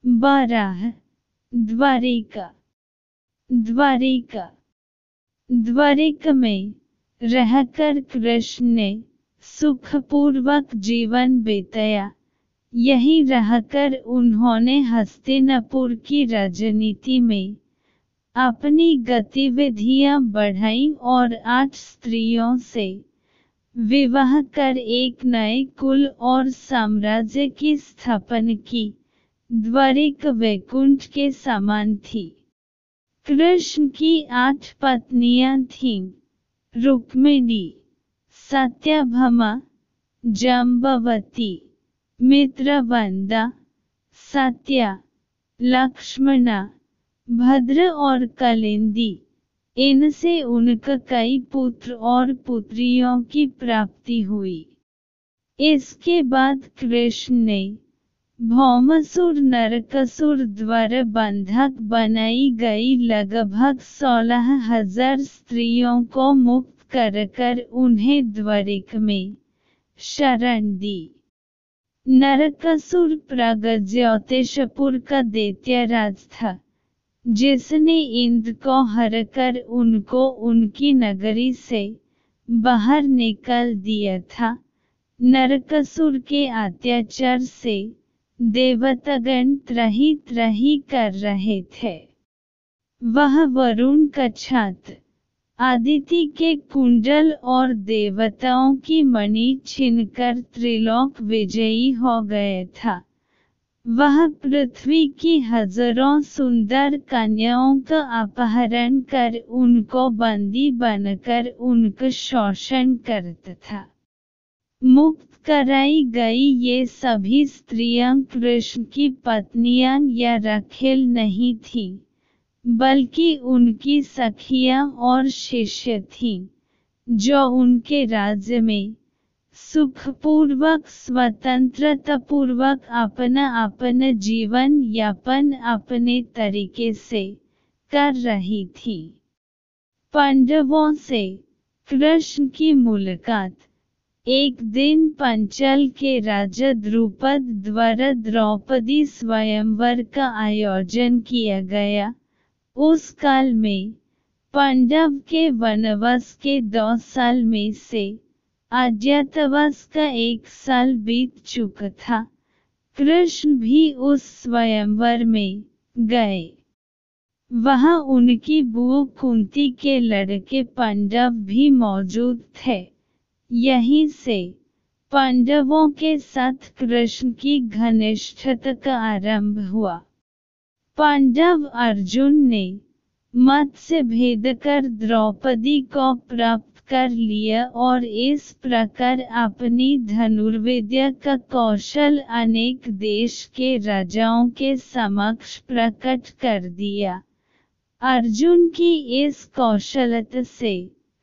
12 द्वारिका। द्वारिका में रहकर कृष्ण ने सुखपूर्वक जीवन बिताया। यहीं रहकर उन्होंने हस्तिनापुर की राजनीति में अपनी गतिविधियां बढ़ाईं और 8 स्त्रियों से विवाह कर एक नए कुल और साम्राज्य की स्थापना की। द्वारिका वैकुंठ के समान थी। कृष्ण की 8 पत्नियां थीं। रुक्मिणी, सत्यभामा, जाम्बवती, मित्रवंदा, सत्या, लक्ष्मणा, भद्र और कलिंदी। इनसे उनका कई पुत्र और पुत्रियों की प्राप्ति हुई। इसके बाद कृष्ण ने भौमासुर नरकासुर द्वारा बंधक बनाई गई लगभग 16,000 स्त्रियों को मुक्त कर उन्हें द्वारिका में शरण दी। नरकासुर प्रागज्योतिषपुर का दैत्यराज था, जिसने इंद्र को हराकर उनको उनकी नगरी से बाहर निकाल दिया था। नरकासुर के अत्याचार से देवतागण त्राहि त्राहि कर रहे थे। वह वरुण का छात्र आदित्य के कुंडल और देवताओं की मणि छीनकर त्रिलोक विजयी हो गया था। वह पृथ्वी की हजारों सुंदर कन्याओं का अपहरण कर उनको बंदी बनकर उनका शोषण करता था। मुक्त कराई गई ये सभी स्त्रियां कृष्ण की पत्नियां या रखेल नहीं थीं, बल्कि उनकी सखियां और शिष्य थीं, जो उनके राज्य में सुखपूर्वक स्वतंत्रतापूर्वक अपना जीवन यापन अपने तरीके से कर रही थी। पांडवों से कृष्ण की मुलाकात। एक दिन पंचाल के राजा द्रुपद द्वारा द्रौपदी स्वयंवर का आयोजन किया गया। उस काल में पांडव के वनवास के 2 साल में से अज्ञातवास का 1 साल बीत चुका था। कृष्ण भी उस स्वयंवर में गए। वहां उनकी बुआ कुंती के लड़के पांडव भी मौजूद थे। यहीं से पांडवों के साथ कृष्ण की घनिष्ठता का आरंभ हुआ। पांडव अर्जुन ने मत से भेद कर द्रौपदी को प्राप्त कर लिया और इस प्रकार अपनी धनुर्विद्या का कौशल अनेक देश के राजाओं के समक्ष प्रकट कर दिया। अर्जुन की इस कौशलता से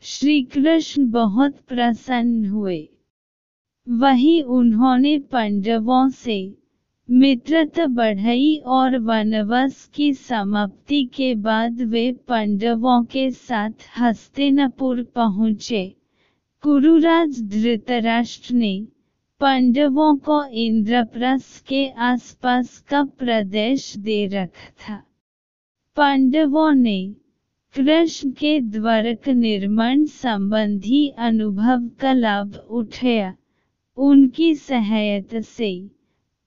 श्री कृष्ण बहुत प्रसन्न हुए। वहीं उन्होंने पांडवों से मित्रता बढ़ाई और वनवास की समाप्ति के बाद वे पांडवों के साथ हस्तिनापुर पहुँचे। कुरुराज धृतराष्ट्र ने पांडवों को इंद्रप्रस्थ के आसपास का प्रदेश दे रखा था। पांडवों ने कृष्ण के द्वारका निर्माण संबंधी अनुभव का लाभ उठाया। उनकी सहायता से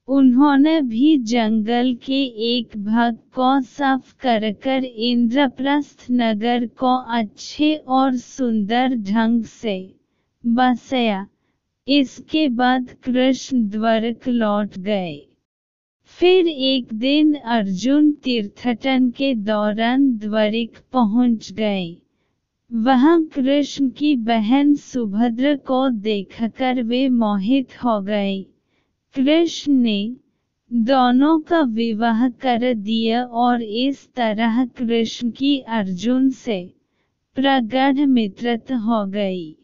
उन्होंने भी जंगल के एक भाग को साफ कर इंद्रप्रस्थ नगर को अच्छे और सुंदर ढंग से बसाया। इसके बाद कृष्ण द्वारका लौट गए। फिर एक दिन अर्जुन तीर्थटन के दौरान द्वारिका पहुंच गए। वहां कृष्ण की बहन सुभद्रा को देखकर वे मोहित हो गए। कृष्ण ने दोनों का विवाह कर दिया और इस तरह कृष्ण की अर्जुन से प्रगाढ़ मित्रता हो गई।